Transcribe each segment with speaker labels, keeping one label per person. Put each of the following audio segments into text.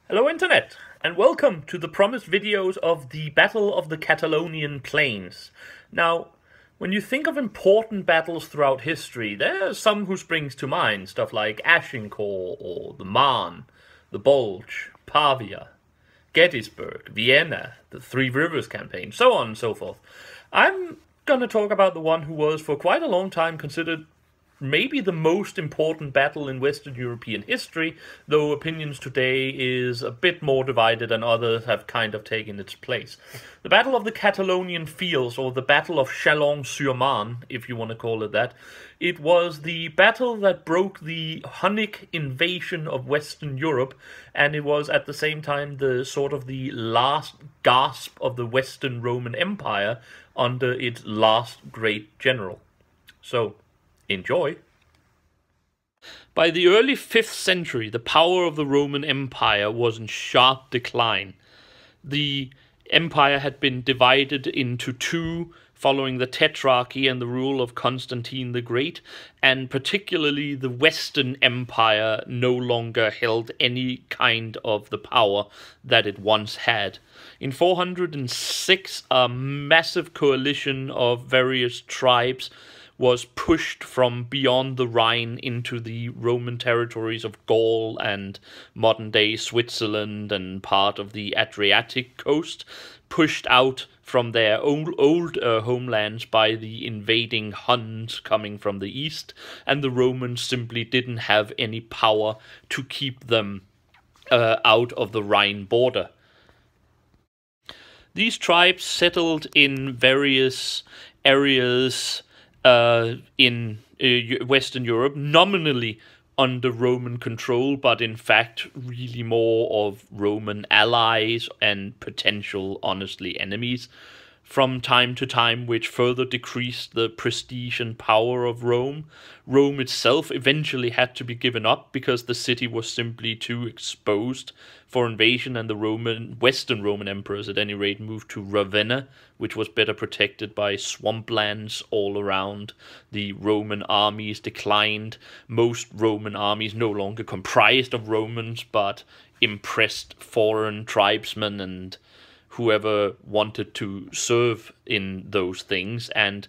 Speaker 1: Hello Internet, and welcome to the promised videos of the Battle of the Catalonian Plains. Now, when you think of important battles throughout history, there are some who springs to mind, stuff like Agincourt or the Marne, the Bulge, Pavia, Gettysburg, Vienna, the Three Rivers Campaign, so on and so forth. I'm gonna talk about the one who was for quite a long time considered maybe the most important battle in Western European history, though opinions today is a bit more divided and others have kind of taken its place. The Battle of the Catalonian Fields, or the Battle of Chalon-sur-Marne, if you want to call it that, it was the battle that broke the Hunnic invasion of Western Europe, and it was at the same time the last gasp of the Western Roman Empire under its last great general. So, enjoy. By the early 5th century, the power of the Roman Empire was in sharp decline. The empire had been divided into two following the Tetrarchy and the rule of Constantine the Great, and particularly the Western Empire no longer held any kind of the power that it once had. In 406, a massive coalition of various tribes was pushed from beyond the Rhine into the Roman territories of Gaul and modern-day Switzerland and part of the Adriatic coast, pushed out from their old homelands by the invading Huns coming from the east, and the Romans simply didn't have any power to keep them out of the Rhine border. These tribes settled in various areas in Western Europe, nominally under Roman control, but in fact really more of Roman allies and potential, honestly, enemies from time to time, which further decreased the prestige and power of Rome. Rome itself eventually had to be given up because the city was simply too exposed for invasion, and the Western Roman emperors at any rate moved to Ravenna, which was better protected by swamplands all around. The Roman armies declined. Most Roman armies no longer comprised of Romans, but impressed foreign tribesmen and whoever wanted to serve in those things. And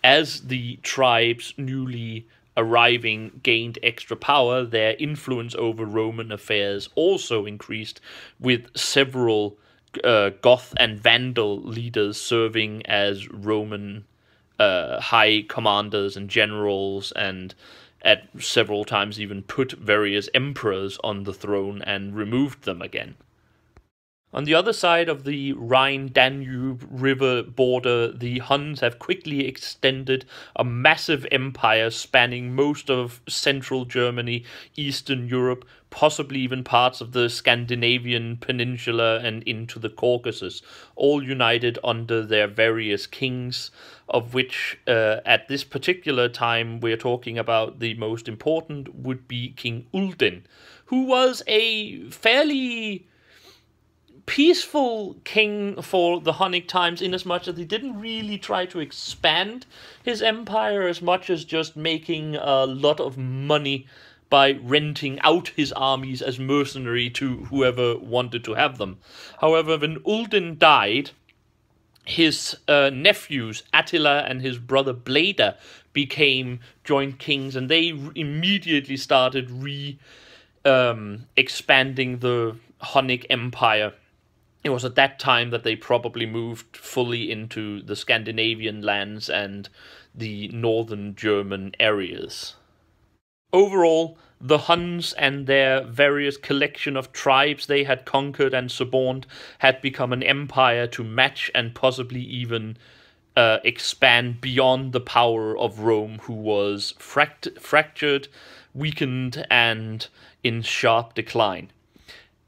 Speaker 1: as the tribes newly arriving gained extra power, their influence over Roman affairs also increased, with several Goth and Vandal leaders serving as Roman high commanders and generals, and at several times even put various emperors on the throne and removed them again. On the other side of the Rhine-Danube river border, the Huns have quickly extended a massive empire spanning most of central Germany, Eastern Europe, possibly even parts of the Scandinavian peninsula and into the Caucasus, all united under their various kings, of which at this particular time we're talking about the most important would be King Uldin, who was a fairly peaceful king for the Hunnic times, in as much as he didn't really try to expand his empire as much as just making a lot of money by renting out his armies as mercenary to whoever wanted to have them. However, when Uldin died, his nephews Attila and his brother Bleda became joint kings, and they immediately started expanding the Hunnic Empire. It was at that time that they probably moved fully into the Scandinavian lands and the northern German areas. Overall, the Huns and their various collection of tribes they had conquered and suborned had become an empire to match and possibly even expand beyond the power of Rome, who was fractured, weakened, and in sharp decline.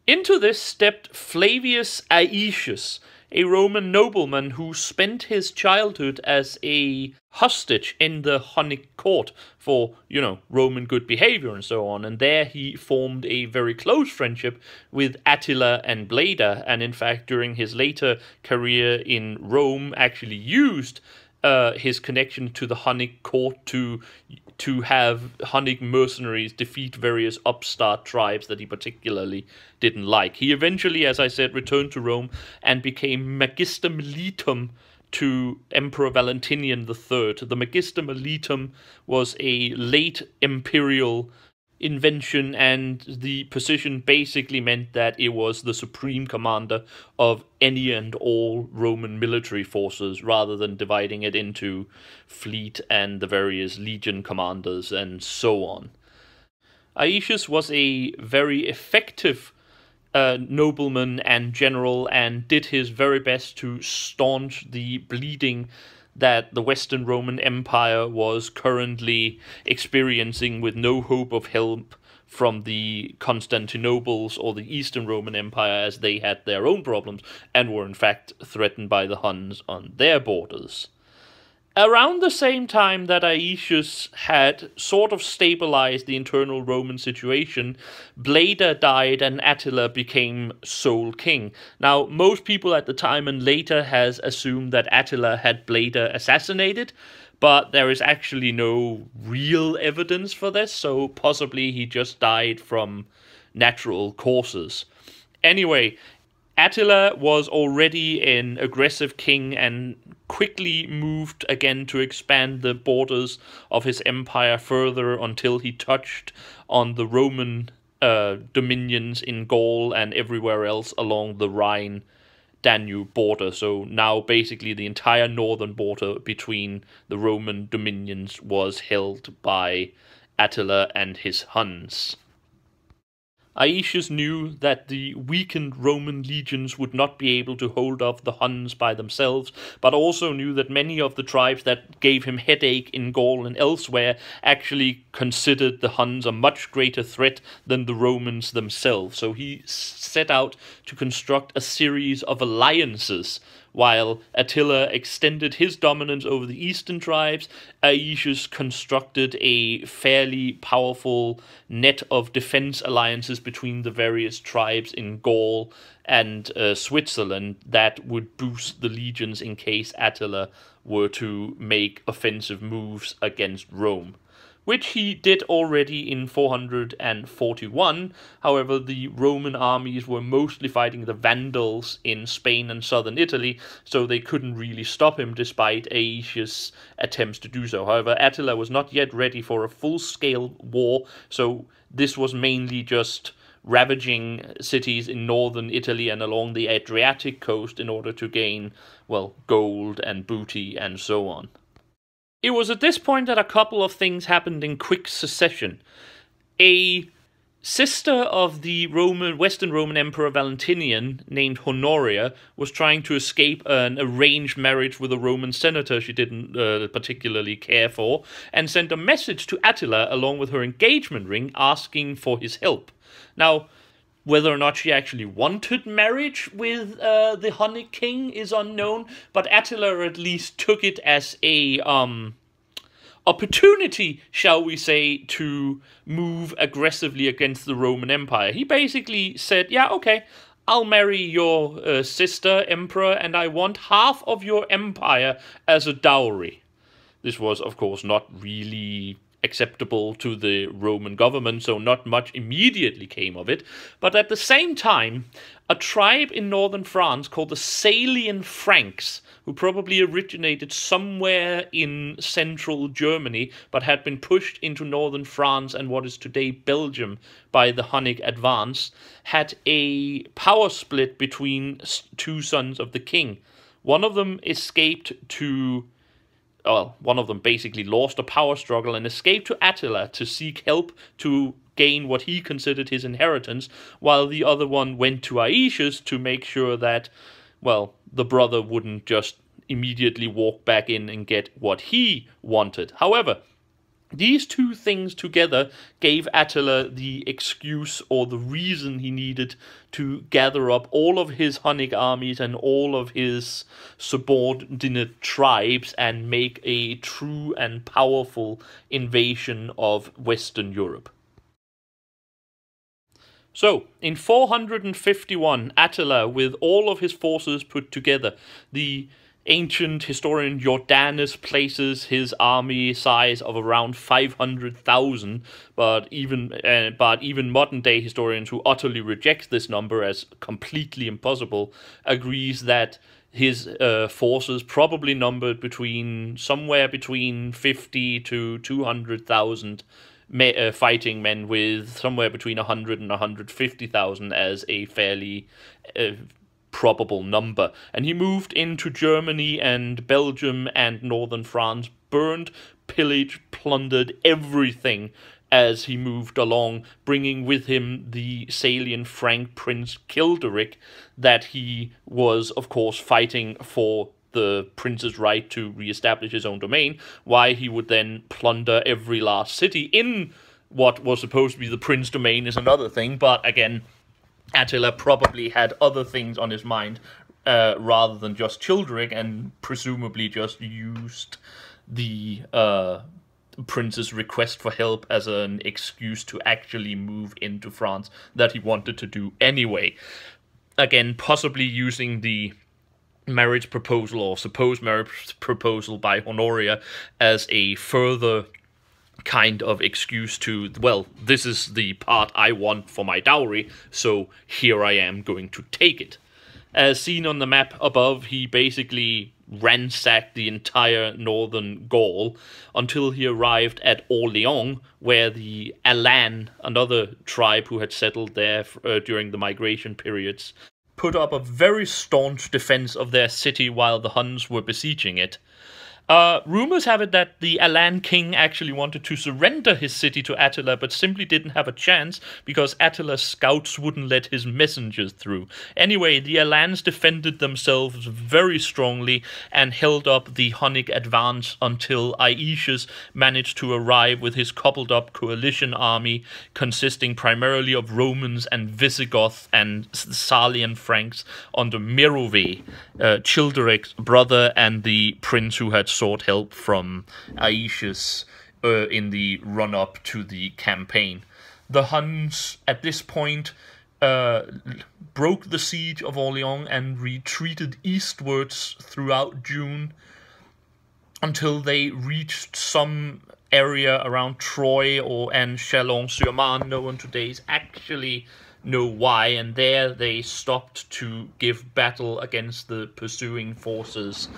Speaker 1: Into this stepped Flavius Aetius, a Roman nobleman who spent his childhood as a hostage in the Hunnic court for, Roman good behavior and so on. And there he formed a very close friendship with Attila and Bleda, and in fact during his later career in Rome actually used his connection to the Hunnic court to have Hunnic mercenaries defeat various upstart tribes that he particularly didn't like. He eventually, as I said, returned to Rome and became Magister Militum to Emperor Valentinian III. The Magister Militum was a late imperial invention, and the position basically meant that it was the supreme commander of any and all Roman military forces, rather than dividing it into fleet and the various legion commanders and so on. Aetius was a very effective nobleman and general, and did his very best to staunch the bleeding that the Western Roman Empire was currently experiencing, with no hope of help from the Constantinobles or the Eastern Roman Empire, as they had their own problems and were in fact threatened by the Huns on their borders. Around the same time that Aetius had sort of stabilized the internal Roman situation, Bleda died and Attila became sole king. Now, most people at the time and later has assumed that Attila had Bleda assassinated, but there is actually no real evidence for this, so possibly he just died from natural causes. Anyway, Attila was already an aggressive king and quickly moved again to expand the borders of his empire further until he touched on the Roman dominions in Gaul and everywhere else along the Rhine-Danube border. So now basically the entire northern border between the Roman dominions was held by Attila and his Huns. Aetius knew that the weakened Roman legions would not be able to hold off the Huns by themselves, but also knew that many of the tribes that gave him headache in Gaul and elsewhere actually considered the Huns a much greater threat than the Romans themselves. So he set out to construct a series of alliances. While Attila extended his dominance over the eastern tribes, Aetius constructed a fairly powerful net of defense alliances between the various tribes in Gaul and Switzerland that would boost the legions in case Attila were to make offensive moves against Rome, which he did already in 441. However, the Roman armies were mostly fighting the Vandals in Spain and southern Italy, so they couldn't really stop him despite Aetius' attempts to do so. However, Attila was not yet ready for a full-scale war, so this was mainly just ravaging cities in northern Italy and along the Adriatic coast in order to gain, well, gold and booty and so on. It was at this point that a couple of things happened in quick succession. A sister of the Western Roman Emperor Valentinian, named Honoria, was trying to escape an arranged marriage with a Roman senator she didn't particularly care for, and sent a message to Attila along with her engagement ring asking for his help. Now, whether or not she actually wanted marriage with the Hunnic king is unknown, but Attila at least took it as a opportunity, shall we say, to move aggressively against the Roman Empire. He basically said, yeah, okay, I'll marry your sister, emperor, and I want half of your empire as a dowry. This was, of course, not really acceptable to the Roman government, so not much immediately came of it. But at the same time, a tribe in northern France called the Salient Franks, who probably originated somewhere in central Germany, but had been pushed into northern France and what is today Belgium by the Hunnic advance, had a power split between two sons of the king. One of them escaped to one of them basically lost a power struggle and escaped to Attila to seek help to gain what he considered his inheritance, while the other one went to Aetius to make sure that, well, the brother wouldn't just immediately walk back in and get what he wanted. However, these two things together gave Attila the excuse or the reason he needed to gather up all of his Hunnic armies and all of his subordinate tribes and make a true and powerful invasion of Western Europe. So, in 451, Attila, with all of his forces put together, the Ancient historian Jordanus places his army size of around 500,000, but even modern-day historians who utterly reject this number as completely impossible agrees that his forces probably numbered somewhere between 50 to 200,000 fighting men, with somewhere between 100 and 150,000 as a fairly probable number. And he moved into Germany and Belgium and northern France, burned, pillaged, plundered everything as he moved along, bringing with him the Salient Frank Prince Childeric, that he was, of course, fighting for the prince's right to re-establish his own domain, why he would then plunder every last city in what was supposed to be the prince's domain is another thing, but again, Attila probably had other things on his mind rather than just Childeric, and presumably just used the prince's request for help as an excuse to actually move into France that he wanted to do anyway. Again, possibly using the marriage proposal or supposed marriage proposal by Honoria as a further kind of excuse to, well, this is the part I want for my dowry, so here I am going to take it. As seen on the map above, he basically ransacked the entire northern Gaul until he arrived at Orleans, where the Alan, another tribe who had settled there during the migration periods, put up a very staunch defense of their city while the Huns were besieging it. Rumors have it that the Alan king actually wanted to surrender his city to Attila, but simply didn't have a chance because Attila's scouts wouldn't let his messengers through. Anyway, the Alans defended themselves very strongly and held up the Hunnic advance until Aetius managed to arrive with his coupled-up coalition army consisting primarily of Romans and Visigoths and Salient Franks under Merove, Childeric's brother and the prince who had sought help from Aetius in the run-up to the campaign. The Huns, at this point, broke the siege of Orleans and retreated eastwards throughout June until they reached some area around Troyes and Chalon-sur-Marne. No one today actually know why, and there they stopped to give battle against the pursuing forces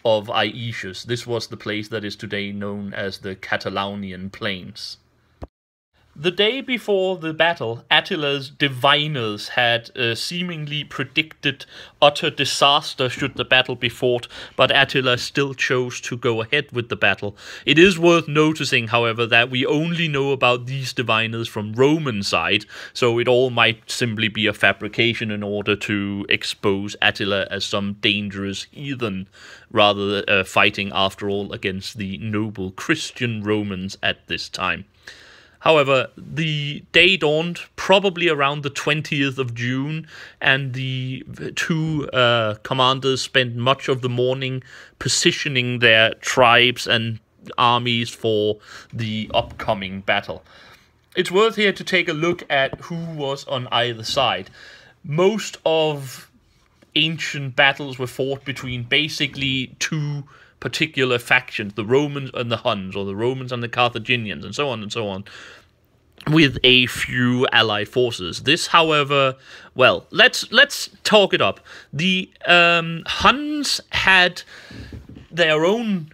Speaker 1: of Aetius. This was the place that is today known as the Catalonian Plains. The day before the battle, Attila's diviners had seemingly predicted utter disaster should the battle be fought, but Attila still chose to go ahead with the battle. It is worth noticing, however, that we only know about these diviners from Roman side, so it all might simply be a fabrication in order to expose Attila as some dangerous heathen, rather fighting, after all, against the noble Christian Romans at this time. However, the day dawned probably around the 20th of June, and the two commanders spent much of the morning positioning their tribes and armies for the upcoming battle. It's worth here to take a look at who was on either side. Most of ancient battles were fought between basically two particular factions, the Romans and the Huns, or the Romans and the Carthaginians, and so on, with a few allied forces. This, however, well, let's talk it up. The Huns had their own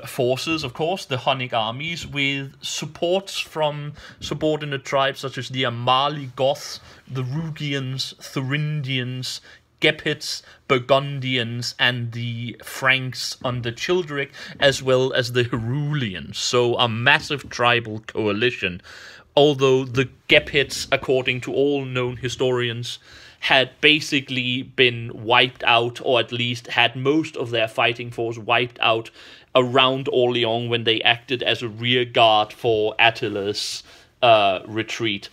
Speaker 1: forces, of course, the Hunnic armies, with supports from subordinate tribes such as the Amali Goths, the Rugians, Thuringians, Gepids, Burgundians, and the Franks under Childeric, as well as the Herulians. So a massive tribal coalition. Although the Gepids, according to all known historians, had basically been wiped out, or at least had most of their fighting force wiped out around Orleans when they acted as a rear guard for Attila's retreat.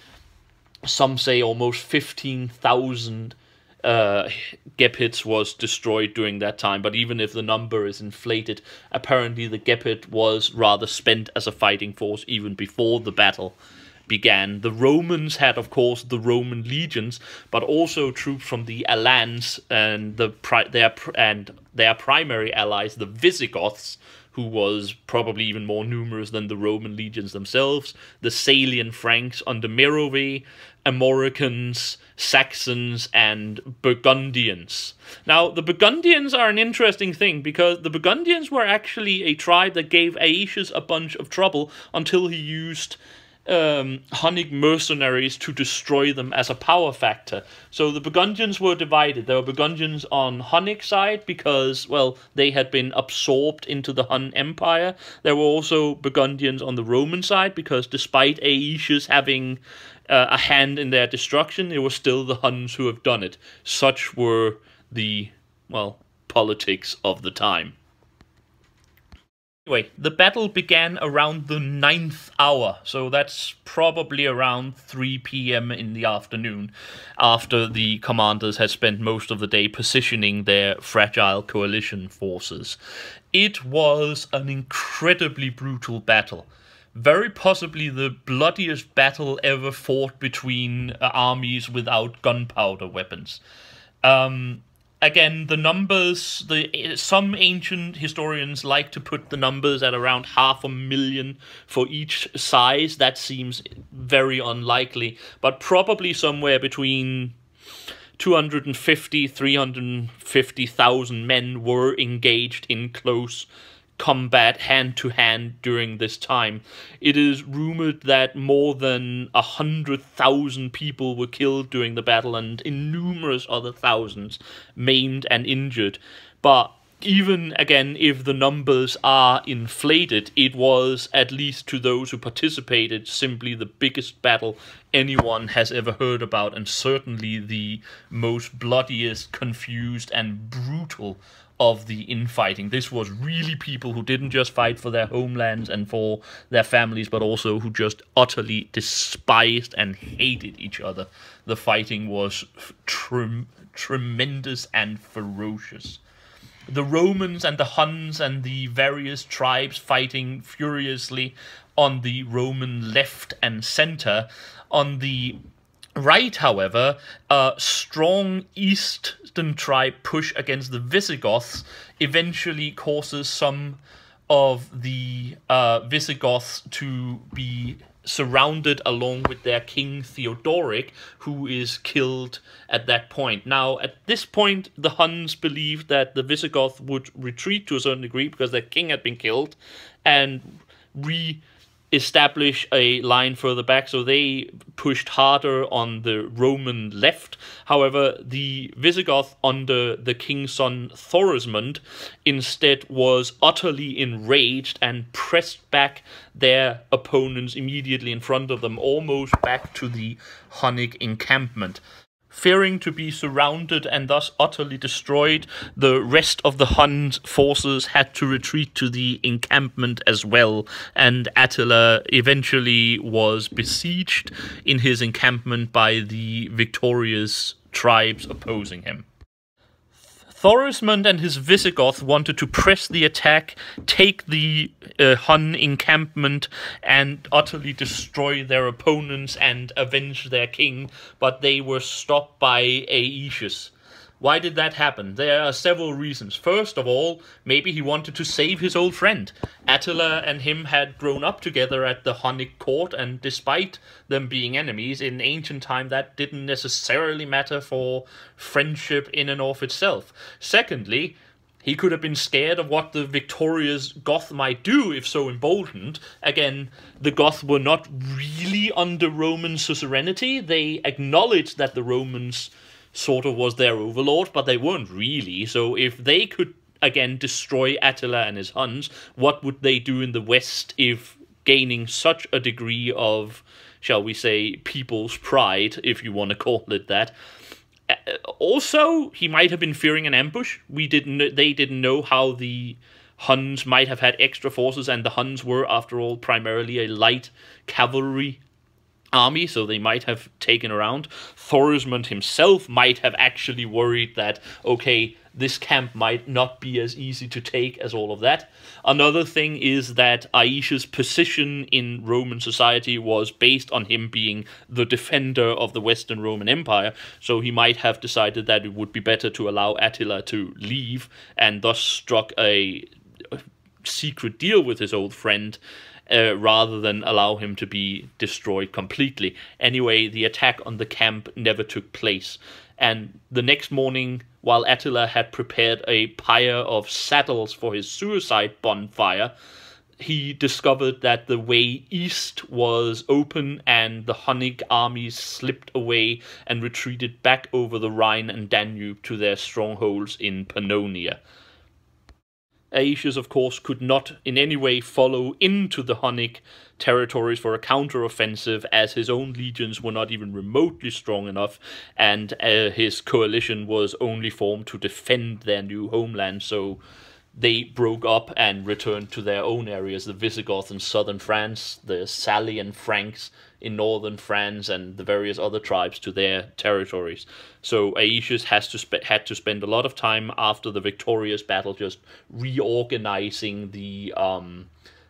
Speaker 1: Some say almost 15,000 Gepids was destroyed during that time, but even if the number is inflated, apparently the Gepid was rather spent as a fighting force even before the battle began. The Romans had, of course, the Roman legions, but also troops from the Alans and their primary allies, the Visigoths, who was probably even more numerous than the Roman legions themselves, the Salient Franks under Merovee, Armoricans, Saxons, and Burgundians. Now, the Burgundians are an interesting thing, because the Burgundians were actually a tribe that gave Aetius a bunch of trouble until he used Hunnic mercenaries to destroy them as a power factor. So the Burgundians were divided. There were Burgundians on Hunnic side because, well, they had been absorbed into the Hun Empire. There were also Burgundians on the Roman side because despite Aetius having a hand in their destruction, it was still the Huns who have done it. Such were the, well, politics of the time. Anyway, the battle began around the 9th hour, so that's probably around 3 p.m. in the afternoon, after the commanders had spent most of the day positioning their fragile coalition forces. It was an incredibly brutal battle. Very possibly the bloodiest battle ever fought between armies without gunpowder weapons. Again, the numbers, some ancient historians like to put the numbers at around 500,000 for each size. That seems very unlikely, but probably somewhere between 250,000 350,000 men were engaged in close combat hand-to-hand during this time. It is rumored that more than 100,000 people were killed during the battle and numerous other thousands maimed and injured. But even, again, if the numbers are inflated, it was, at least to those who participated, simply the biggest battle anyone has ever heard about, and certainly the most bloodiest, confused, and brutal of the infighting. This was really people who didn't just fight for their homelands and for their families, but also who just utterly despised and hated each other. The fighting was tremendous and ferocious. The Romans and the Huns and the various tribes fighting furiously on the Roman left and center. On the right, however, a strong eastern tribe push against the Visigoths eventually causes some of the Visigoths to be surrounded along with their king Theodoric, who is killed at that point. Now, at this point, the Huns believed that the Visigoths would retreat to a certain degree because their king had been killed and establish a line further back, so they pushed harder on the Roman left. However, the Visigoth under the king's son Thorismund instead was utterly enraged and pressed back their opponents immediately in front of them, almost back to the Hunnic encampment. Fearing to be surrounded and thus utterly destroyed, the rest of the Hun forces had to retreat to the encampment as well, and Attila eventually was besieged in his encampment by the victorious tribes opposing him. Thorismund and his Visigoth wanted to press the attack, take the Hun encampment, and utterly destroy their opponents and avenge their king, but they were stopped by Aetius. Why did that happen? There are several reasons. First of all, maybe he wanted to save his old friend. Attila and him had grown up together at the Hunnic court, and despite them being enemies, in ancient time that didn't necessarily matter for friendship in and of itself. Secondly, he could have been scared of what the victorious Goth might do if so emboldened. Again, the Goths were not really under Roman suzerainty. They acknowledged that the Romans sort of was their overlord, but they weren't really. So if they could, again, destroy Attila and his Huns, what would they do in the West if gaining such a degree of, shall we say, people's pride, if you want to call it that? Also, he might have been fearing an ambush. They didn't know how the Huns might have had extra forces, and the Huns were, after all, primarily a light cavalry army, so they might have taken around. Thorismund himself might have actually worried that, okay, this camp might not be as easy to take as all of that. Another thing is that Aisha's position in Roman society was based on him being the defender of the Western Roman Empire, so he might have decided that it would be better to allow Attila to leave, and thus struck a secret deal with his old friend, rather than allow him to be destroyed completely. Anyway, the attack on the camp never took place, and the next morning, while Attila had prepared a pyre of saddles for his suicide bonfire, he discovered that the way east was open and the Hunnic armies slipped away and retreated back over the Rhine and Danube to their strongholds in Pannonia. Aetius, of course, could not in any way follow into the Hunnic territories for a counter-offensive, as his own legions were not even remotely strong enough, and his coalition was only formed to defend their new homeland, so they broke up and returned to their own areas, the Visigoths in southern France, the Salient Franks in northern France, and the various other tribes to their territories. So Aetius had to spend a lot of time after the victorious battle just reorganizing the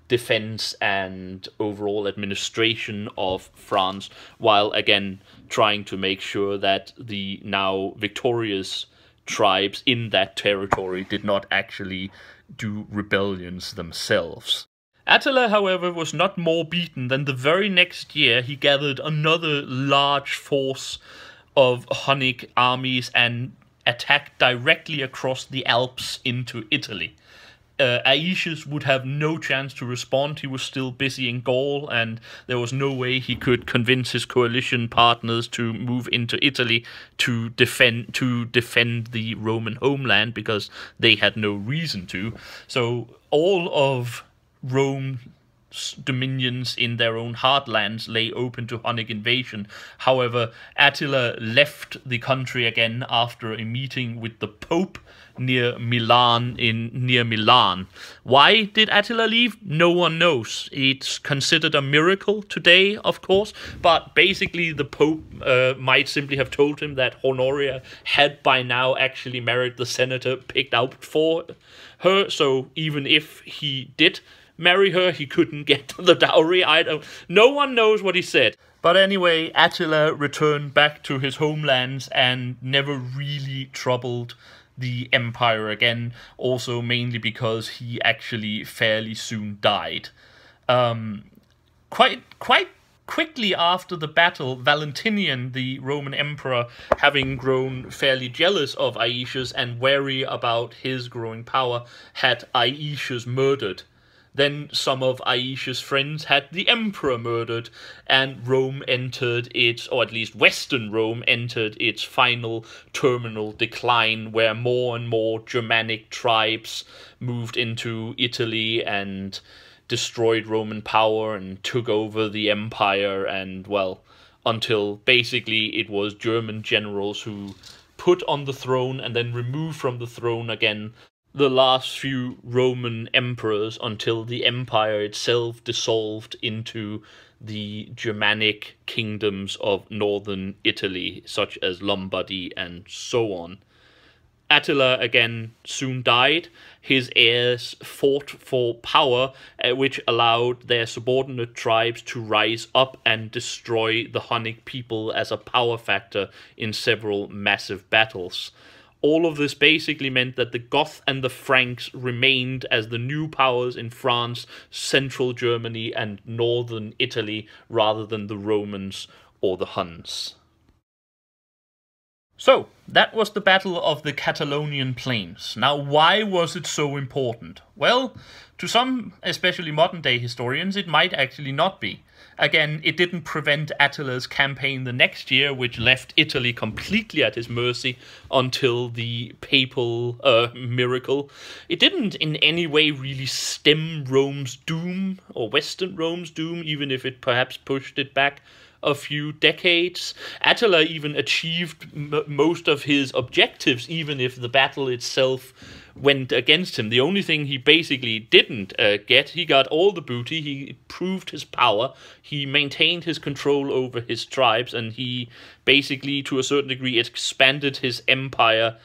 Speaker 1: defense and overall administration of France, while again trying to make sure that the now victorious tribes in that territory did not actually do rebellions themselves. Attila, however, was not more beaten than the very next year he gathered another large force of Hunnic armies and attacked directly across the Alps into Italy. Aetius would have no chance to respond. He was still busy in Gaul, and there was no way he could convince his coalition partners to move into Italy to defend the Roman homeland, because they had no reason to. So all of Rome's dominions in their own heartlands lay open to Hunnic invasion. However, Attila left the country again after a meeting with the Pope near Milan. Why did Attila leave? No one knows. It's considered a miracle today, of course, but basically the Pope might simply have told him that Honoria had by now actually married the senator picked out for her, so even if he did marry her, he couldn't get the dowry. No one knows what he said. But anyway, Attila returned back to his homelands and never really troubled the empire again, also mainly because he actually fairly soon died. Quite quickly after the battle, Valentinian, the Roman emperor, having grown fairly jealous of Aetius and wary about his growing power, had Aetius murdered. Then some of Aetius' friends had the emperor murdered, and Rome entered its, or at least Western Rome entered its final terminal decline, where more and more Germanic tribes moved into Italy and destroyed Roman power and took over the empire, and, well, until basically it was German generals who put on the throne and then removed from the throne again the last few Roman emperors, until the empire itself dissolved into the Germanic kingdoms of northern Italy, such as Lombardy and so on. Attila again soon died. His heirs fought for power, which allowed their subordinate tribes to rise up and destroy the Hunnic people as a power factor in several massive battles. All of this basically meant that the Goths and the Franks remained as the new powers in France, central Germany, and northern Italy, rather than the Romans or the Huns. So, that was the Battle of the Catalonian Plains. Now, why was it so important? Well, to some, especially modern-day historians, it might actually not be. Again, it didn't prevent Attila's campaign the next year, which left Italy completely at his mercy until the papal miracle. It didn't in any way really stem Rome's doom, or Western Rome's doom, even if it perhaps pushed it back a few decades. Attila even achieved most of his objectives, even if the battle itself went against him. The only thing he basically didn't get, he got all the booty, he proved his power, he maintained his control over his tribes, and he basically, to a certain degree, expanded his empire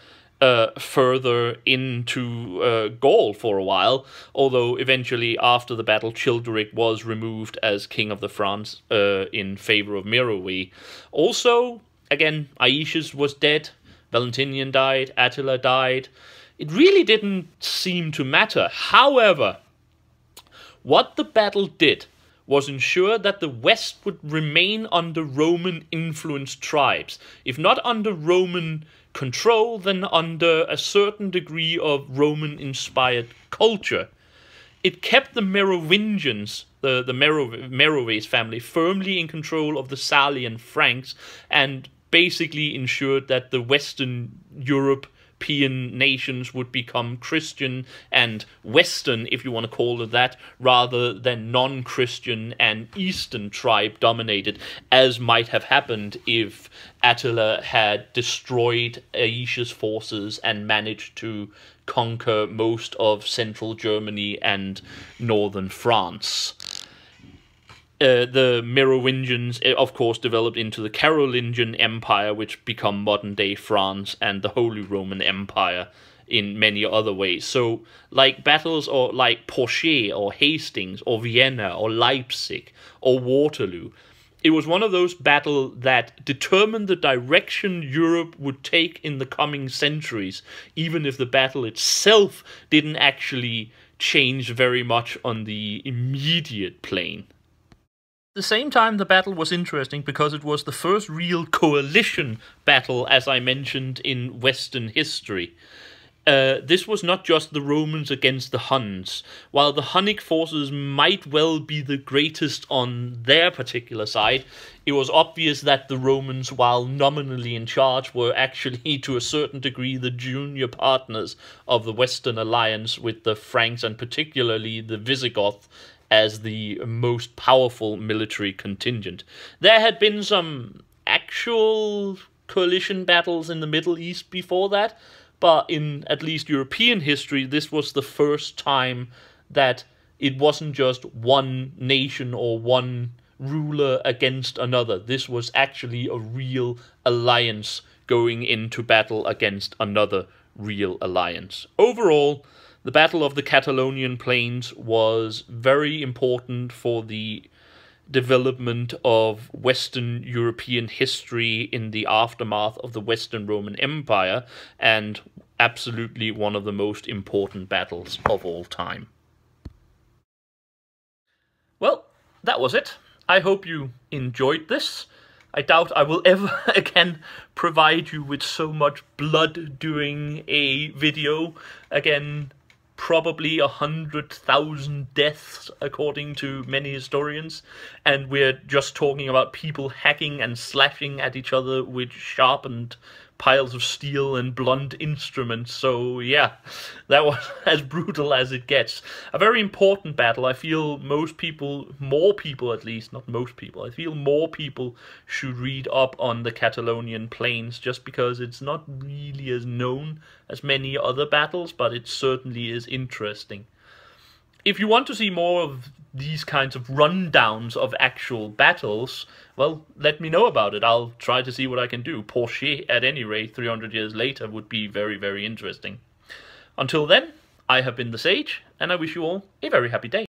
Speaker 1: further into Gaul for a while, although eventually after the battle Childeric was removed as king of the Franks in favor of Merowe. Also, again, Aetius was dead, Valentinian died, Attila died. It really didn't seem to matter. However, what the battle did was ensure that the West would remain under Roman-influenced tribes, if not under Roman control, then under a certain degree of Roman-inspired culture. It kept the Merovingians, the Merove's family, firmly in control of the Salient Franks, and basically ensured that the Western European nations would become Christian and Western, if you want to call it that, rather than non-Christian and Eastern tribe dominated, as might have happened if Attila had destroyed Aetius' forces and managed to conquer most of central Germany and northern France. The Merovingians, of course, developed into the Carolingian Empire, which become modern-day France, and the Holy Roman Empire in many other ways. So, like battles or like Poitiers or Hastings or Vienna or Leipzig or Waterloo, it was one of those battles that determined the direction Europe would take in the coming centuries, even if the battle itself didn't actually change very much on the immediate plane. At the same time, the battle was interesting because it was the first real coalition battle, as I mentioned, in Western history. This was not just the Romans against the Huns. While the Hunnic forces might well be the greatest on their particular side, it was obvious that the Romans, while nominally in charge, were actually, to a certain degree, the junior partners of the Western alliance with the Franks, and particularly the Visigoths, as the most powerful military contingent. There had been some actual coalition battles in the Middle East before that, but in at least European history, this was the first time that it wasn't just one nation or one ruler against another. This was actually a real alliance going into battle against another real alliance. Overall, the Battle of the Catalonian Plains was very important for the development of Western European history in the aftermath of the Western Roman Empire, and absolutely one of the most important battles of all time. Well, that was it. I hope you enjoyed this. I doubt I will ever again provide you with so much blood doing a video again. Probably 100,000 deaths, according to many historians, and we're just talking about people hacking and slashing at each other with sharpened piles of steel and blunt instruments. So yeah, that was as brutal as it gets. A very important battle. I feel most people, more people at least, not most people, I feel more people should read up on the Catalonian Plains, just because it's not really as known as many other battles, but it certainly is interesting. If you want to see more of these kinds of rundowns of actual battles, well, let me know about it. I'll try to see what I can do. Poitiers, at any rate, 300 years later, would be very, very interesting. Until then, I have been the Sage, and I wish you all a very happy day.